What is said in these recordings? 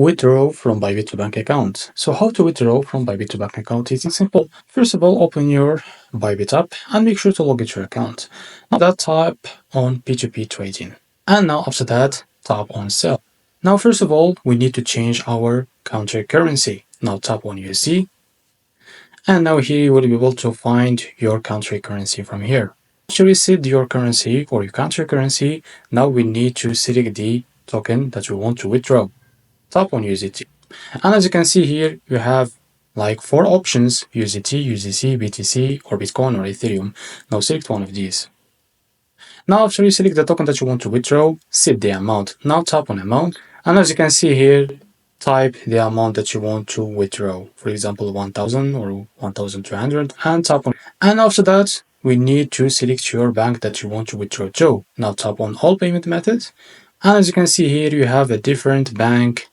Withdraw from Bybit to bank account. So how to withdraw from Bybit to bank account is simple. First of all, open your Bybit app and make sure to log into your account. Now that tap on P2P trading. And now after that, tap on sell. Now first of all, we need to change our country currency. Now tap on USD. And now here you will be able to find your country currency from here. Once you reset your currency or your country currency, now we need to select the token that we want to withdraw. Tap on USDT. And as you can see here, you have like 4 options: USDT, USDC, BTC, or Bitcoin or Ethereum. Now select one of these. Now after you select the token that you want to withdraw, set the amount. Now tap on amount. And as you can see here, type the amount that you want to withdraw. For example, 1000 or 1200, and tap on. And after that, we need to select your bank that you want to withdraw to. Now tap on all payment methods. And as you can see here, you have a different bank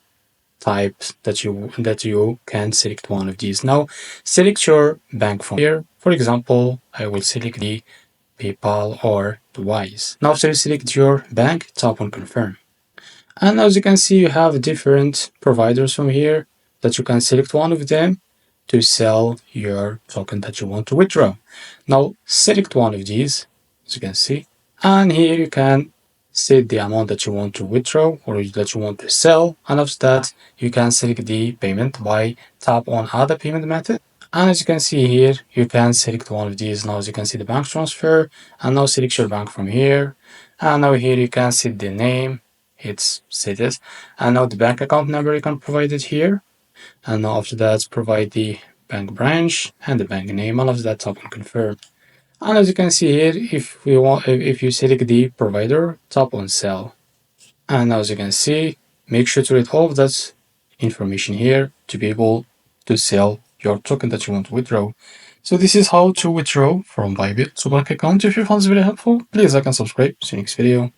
types that you can select one of these. Now select your bank from here. For example, I will select the PayPal or the Wise. Now after you select your bank, tap on confirm. And as you can see, you have different providers from here that you can select one of them to sell your token that you want to withdraw. Now select one of these, as you can see, and here you can set the amount that you want to withdraw or that you want to sell, and after that you can select the payment by tap on other payment method. And as you can see here, you can select one of these. Now as you can see the bank transfer, and now select your bank from here, and now here you can set the name, it's status, and now the bank account number you can provide it here, and now after that provide the bank branch and the bank name, and after that tap on confirm. And as you can see here, if you select the provider, tap on sell. And as you can see, make sure to read all of that information here to be able to sell your token that you want to withdraw. So this is how to withdraw from Bybit to bank account. If you found this video helpful, please like and subscribe. See you next video.